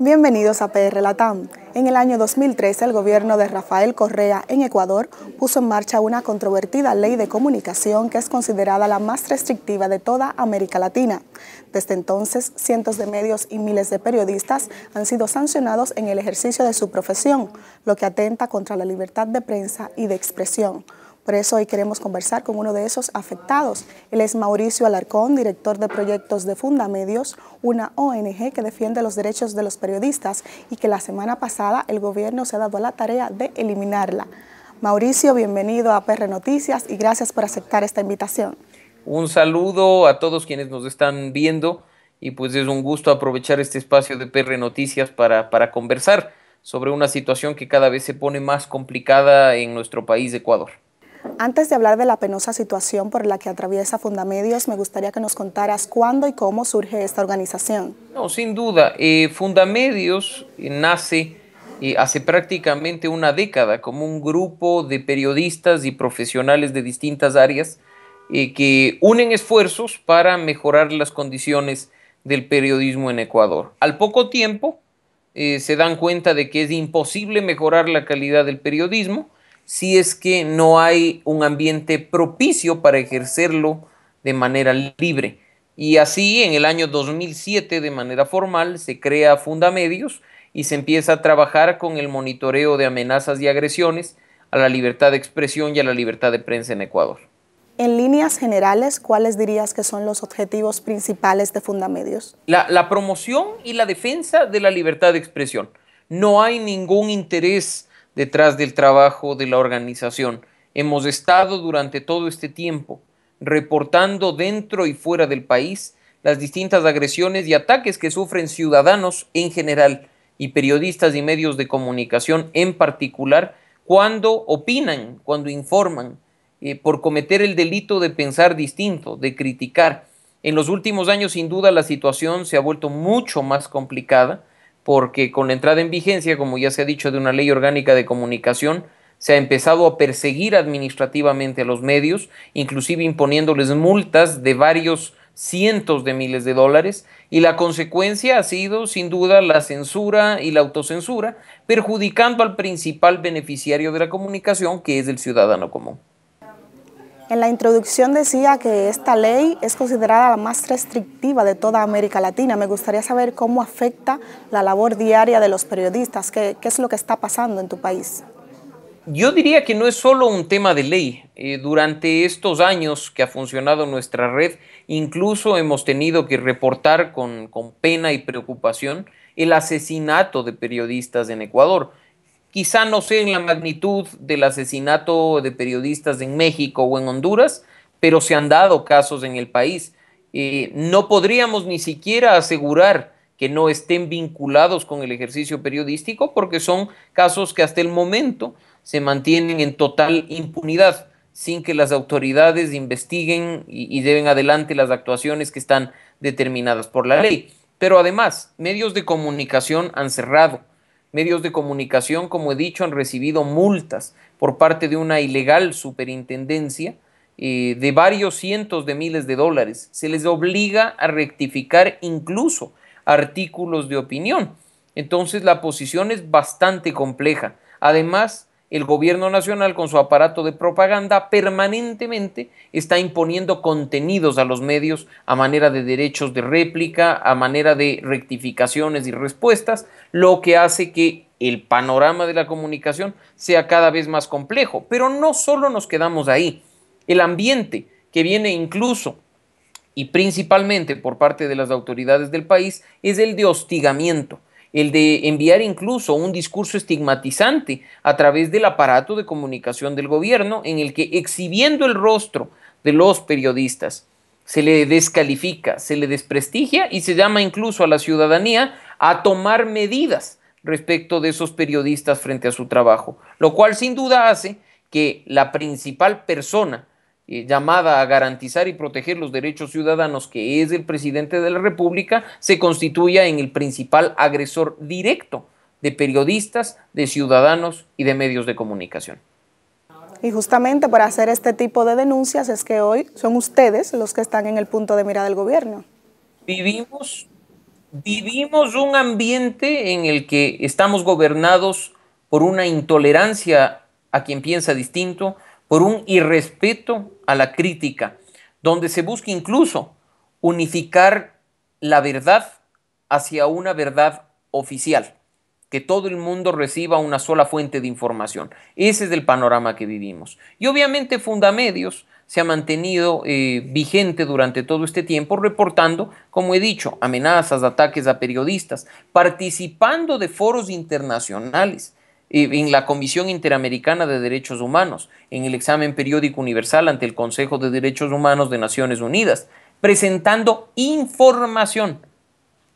Bienvenidos a PR Latam. En el año 2013, el gobierno de Rafael Correa en Ecuador puso en marcha una controvertida ley de comunicación que es considerada la más restrictiva de toda América Latina. Desde entonces, cientos de medios y miles de periodistas han sido sancionados en el ejercicio de su profesión, lo que atenta contra la libertad de prensa y de expresión. Por eso hoy queremos conversar con uno de esos afectados. Él es Mauricio Alarcón, director de proyectos de Fundamedios, una ONG que defiende los derechos de los periodistas y que la semana pasada el gobierno se ha dado la tarea de eliminarla. Mauricio, bienvenido a PR Noticias y gracias por aceptar esta invitación. Un saludo a todos quienes nos están viendo y pues es un gusto aprovechar este espacio de PR Noticias para conversar sobre una situación que cada vez se pone más complicada en nuestro país, Ecuador. Antes de hablar de la penosa situación por la que atraviesa Fundamedios, me gustaría que nos contaras cuándo y cómo surge esta organización. No, sin duda, Fundamedios nace hace prácticamente una década como un grupo de periodistas y profesionales de distintas áreas que unen esfuerzos para mejorar las condiciones del periodismo en Ecuador. Al poco tiempo se dan cuenta de que es imposible mejorar la calidad del periodismo si es que no hay un ambiente propicio para ejercerlo de manera libre. Y así, en el año 2007, de manera formal, se crea Fundamedios y se empieza a trabajar con el monitoreo de amenazas y agresiones a la libertad de expresión y a la libertad de prensa en Ecuador. En líneas generales, ¿cuáles dirías que son los objetivos principales de Fundamedios? La promoción y la defensa de la libertad de expresión. No hay ningún interés detrás del trabajo de la organización. Hemos estado durante todo este tiempo reportando dentro y fuera del país las distintas agresiones y ataques que sufren ciudadanos en general y periodistas y medios de comunicación en particular cuando opinan, cuando informan, por cometer el delito de pensar distinto, de criticar. En los últimos años, sin duda, la situación se ha vuelto mucho más complicada porque con la entrada en vigencia, como ya se ha dicho, de una ley orgánica de comunicación, se ha empezado a perseguir administrativamente a los medios, inclusive imponiéndoles multas de varios cientos de miles de dólares, y la consecuencia ha sido, sin duda, la censura y la autocensura, perjudicando al principal beneficiario de la comunicación, que es el ciudadano común. En la introducción decía que esta ley es considerada la más restrictiva de toda América Latina. Me gustaría saber cómo afecta la labor diaria de los periodistas, qué es lo que está pasando en tu país. Yo diría que no es solo un tema de ley. Durante estos años que ha funcionado nuestra red, incluso hemos tenido que reportar con pena y preocupación el asesinato de periodistas en Ecuador. Quizá no sea en la magnitud del asesinato de periodistas en México o en Honduras, pero se han dado casos en el país. No podríamos ni siquiera asegurar que no estén vinculados con el ejercicio periodístico porque son casos que hasta el momento se mantienen en total impunidad, sin que las autoridades investiguen y lleven adelante las actuaciones que están determinadas por la ley. Pero además, medios de comunicación han cerrado. Medios de comunicación, como he dicho, han recibido multas por parte de una ilegal superintendencia de varios cientos de miles de dólares. Se les obliga a rectificar incluso artículos de opinión. Entonces la posición es bastante compleja. Además, el gobierno nacional con su aparato de propaganda permanentemente está imponiendo contenidos a los medios a manera de derechos de réplica, a manera de rectificaciones y respuestas, lo que hace que el panorama de la comunicación sea cada vez más complejo. Pero no solo nos quedamos ahí. El ambiente que viene incluso y principalmente por parte de las autoridades del país es el de hostigamiento, el de enviar incluso un discurso estigmatizante a través del aparato de comunicación del gobierno en el que exhibiendo el rostro de los periodistas se le descalifica, se le desprestigia y se llama incluso a la ciudadanía a tomar medidas respecto de esos periodistas frente a su trabajo, lo cual sin duda hace que la principal persona llamada a garantizar y proteger los derechos ciudadanos, que es el presidente de la República, se constituya en el principal agresor directo de periodistas, de ciudadanos y de medios de comunicación. Y justamente para hacer este tipo de denuncias es que hoy son ustedes los que están en el punto de mira del gobierno. Vivimos Vivimos un ambiente en el que estamos gobernados por una intolerancia a quien piensa distinto, por un irrespeto a la crítica, donde se busca incluso unificar la verdad hacia una verdad oficial, que todo el mundo reciba una sola fuente de información. Ese es el panorama que vivimos. Y obviamente Fundamedios se ha mantenido vigente durante todo este tiempo, reportando, como he dicho, amenazas, ataques a periodistas, participando de foros internacionales, en la Comisión Interamericana de Derechos Humanos, en el examen periódico universal ante el Consejo de Derechos Humanos de Naciones Unidas, presentando información,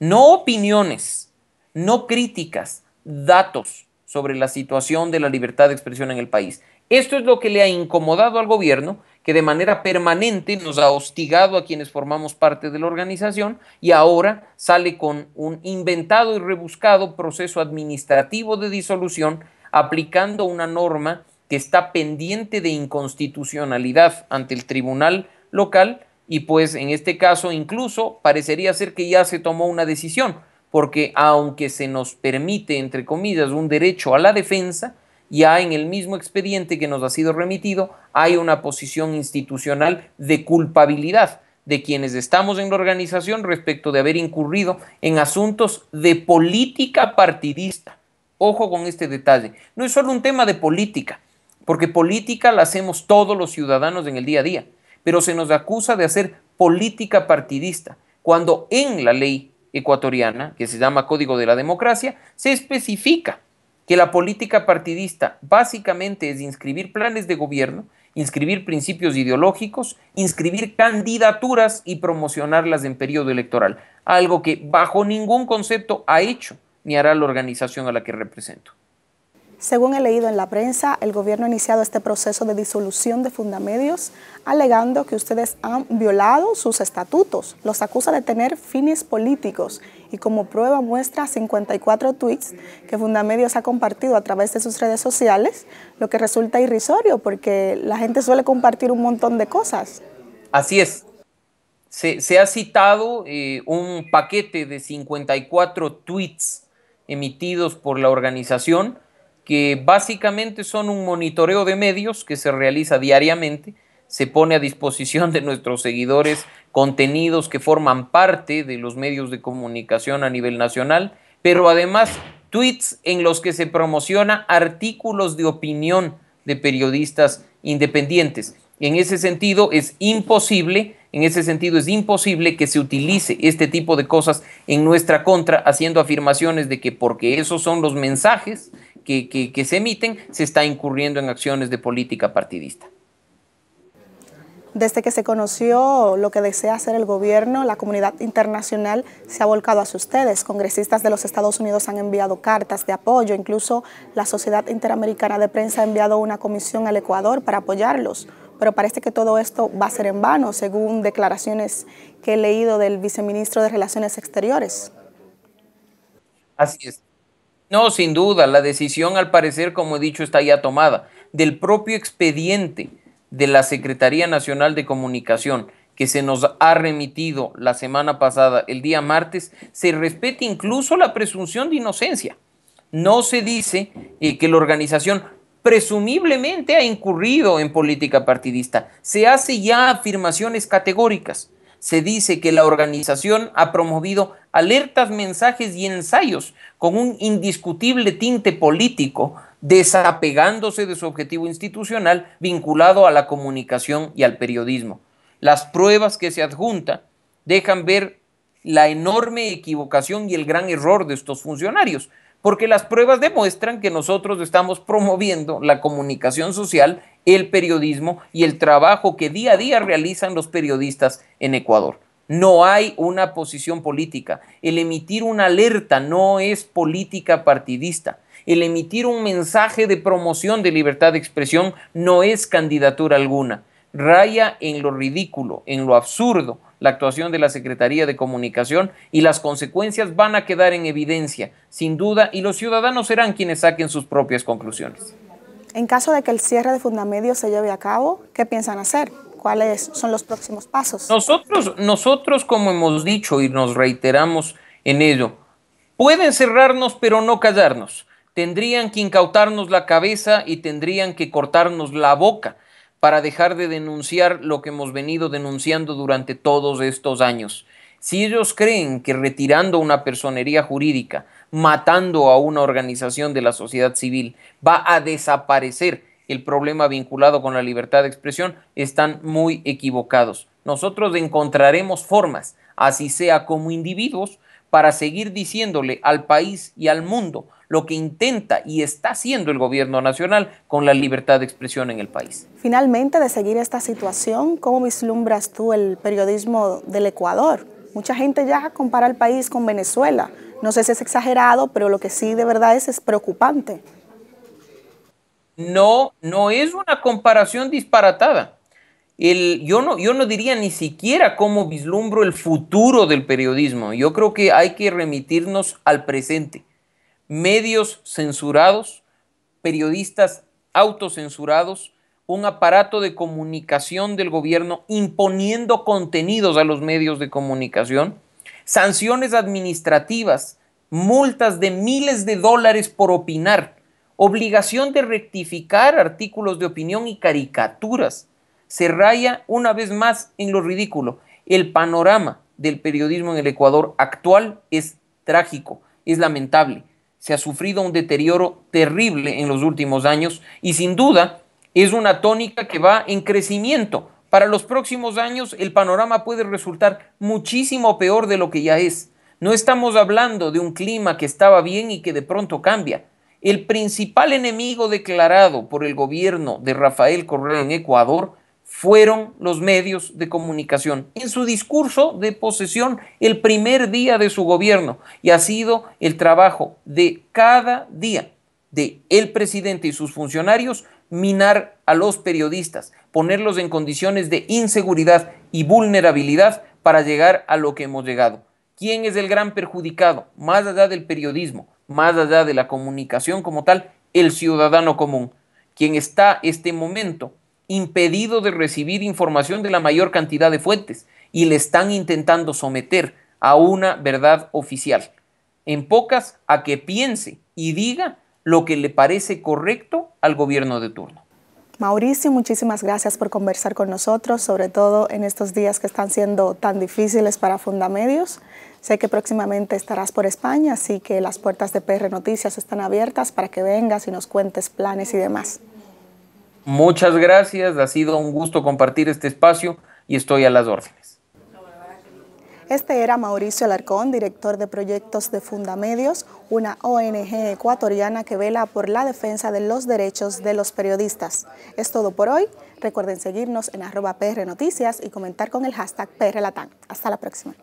no opiniones, no críticas, datos sobre la situación de la libertad de expresión en el país. Esto es lo que le ha incomodado al gobierno, que de manera permanente nos ha hostigado a quienes formamos parte de la organización y ahora sale con un inventado y rebuscado proceso administrativo de disolución aplicando una norma que está pendiente de inconstitucionalidad ante el tribunal local y pues en este caso incluso parecería ser que ya se tomó una decisión, porque aunque se nos permite, entre comillas, un derecho a la defensa, ya en el mismo expediente que nos ha sido remitido hay una posición institucional de culpabilidad de quienes estamos en la organización respecto de haber incurrido en asuntos de política partidista. Ojo con este detalle, no es solo un tema de política, porque política la hacemos todos los ciudadanos en el día a día, pero se nos acusa de hacer política partidista, cuando en la ley ecuatoriana, que se llama Código de la Democracia, se especifica que la política partidista básicamente es inscribir planes de gobierno, inscribir principios ideológicos, inscribir candidaturas y promocionarlas en periodo electoral, algo que bajo ningún concepto ha hecho ni hará la organización a la que represento. Según he leído en la prensa, el gobierno ha iniciado este proceso de disolución de Fundamedios, alegando que ustedes han violado sus estatutos. Los acusa de tener fines políticos y como prueba muestra 54 tweets que Fundamedios ha compartido a través de sus redes sociales, lo que resulta irrisorio porque la gente suele compartir un montón de cosas. Así es. Se ha citado un paquete de 54 tweets emitidos por la organización que básicamente son un monitoreo de medios que se realiza diariamente, se pone a disposición de nuestros seguidores contenidos que forman parte de los medios de comunicación a nivel nacional, pero además tweets en los que se promociona artículos de opinión de periodistas independientes. En ese sentido es imposible que se utilice este tipo de cosas en nuestra contra, haciendo afirmaciones de que porque esos son los mensajes que se emiten, se está incurriendo en acciones de política partidista. Desde que se conoció lo que desea hacer el gobierno, la comunidad internacional se ha volcado hacia ustedes. Congresistas de los Estados Unidos han enviado cartas de apoyo, incluso la Sociedad Interamericana de Prensa ha enviado una comisión al Ecuador para apoyarlos. Pero parece que todo esto va a ser en vano, según declaraciones que he leído del viceministro de Relaciones Exteriores. Así es. No, sin duda, la decisión al parecer, como he dicho, está ya tomada. Del propio expediente de la Secretaría Nacional de Comunicación que se nos ha remitido la semana pasada, el día martes, se respeta incluso la presunción de inocencia. No se dice que la organización presumiblemente ha incurrido en política partidista. Se hace ya afirmaciones categóricas. Se dice que la organización ha promovido alertas, mensajes y ensayos con un indiscutible tinte político, desapegándose de su objetivo institucional vinculado a la comunicación y al periodismo. Las pruebas que se adjuntan dejan ver la enorme equivocación y el gran error de estos funcionarios, porque las pruebas demuestran que nosotros estamos promoviendo la comunicación social, el periodismo y el trabajo que día a día realizan los periodistas en Ecuador. No hay una posición política. El emitir una alerta no es política partidista. El emitir un mensaje de promoción de libertad de expresión no es candidatura alguna. Raya en lo ridículo, en lo absurdo, la actuación de la Secretaría de Comunicación y las consecuencias van a quedar en evidencia, sin duda, y los ciudadanos serán quienes saquen sus propias conclusiones. En caso de que el cierre de Fundamedios se lleve a cabo, ¿qué piensan hacer? ¿Cuáles son los próximos pasos? Nosotros, como hemos dicho y nos reiteramos en ello. Pueden cerrarnos, pero no callarnos. Tendrían que incautarnos la cabeza y tendrían que cortarnos la boca para dejar de denunciar lo que hemos venido denunciando durante todos estos años. Si ellos creen que retirando una personería jurídica, matando a una organización de la sociedad civil, va a desaparecer el problema vinculado con la libertad de expresión, están muy equivocados. Nosotros encontraremos formas, así sea como individuos, para seguir diciéndole al país y al mundo lo que intenta y está haciendo el gobierno nacional con la libertad de expresión en el país. Finalmente, de seguir esta situación, ¿cómo vislumbras tú el periodismo del Ecuador? Mucha gente ya compara el país con Venezuela. No sé si es exagerado, pero lo que sí de verdad es preocupante. No, no es una comparación disparatada. Yo no diría ni siquiera cómo vislumbro el futuro del periodismo. Yo creo que hay que remitirnos al presente. Medios censurados, periodistas autocensurados, un aparato de comunicación del gobierno imponiendo contenidos a los medios de comunicación, sanciones administrativas, multas de miles de dólares por opinar, obligación de rectificar artículos de opinión y caricaturas. Se raya una vez más en lo ridículo. El panorama del periodismo en el Ecuador actual es trágico, es lamentable. Se ha sufrido un deterioro terrible en los últimos años y sin duda es una tónica que va en crecimiento. Para los próximos años el panorama puede resultar muchísimo peor de lo que ya es. No estamos hablando de un clima que estaba bien y que de pronto cambia. El principal enemigo declarado por el gobierno de Rafael Correa en Ecuador fueron los medios de comunicación en su discurso de posesión el primer día de su gobierno, y ha sido el trabajo de cada día de el presidente y sus funcionarios minar a los periodistas, ponerlos en condiciones de inseguridad y vulnerabilidad para llegar a lo que hemos llegado. ¿Quién es el gran perjudicado? Más allá del periodismo, más allá de la comunicación como tal, el ciudadano común, quien está este momento impedido de recibir información de la mayor cantidad de fuentes y le están intentando someter a una verdad oficial. En pocas, a que piense y diga lo que le parece correcto al gobierno de turno. Mauricio, muchísimas gracias por conversar con nosotros, sobre todo en estos días que están siendo tan difíciles para Fundamedios. Sé que próximamente estarás por España, así que las puertas de PR Noticias están abiertas para que vengas y nos cuentes planes y demás. Muchas gracias, ha sido un gusto compartir este espacio y estoy a las órdenes. Este era Mauricio Alarcón, director de proyectos de Fundamedios, una ONG ecuatoriana que vela por la defensa de los derechos de los periodistas. Es todo por hoy. Recuerden seguirnos en @PRNoticias y comentar con el hashtag PRLatán. Hasta la próxima.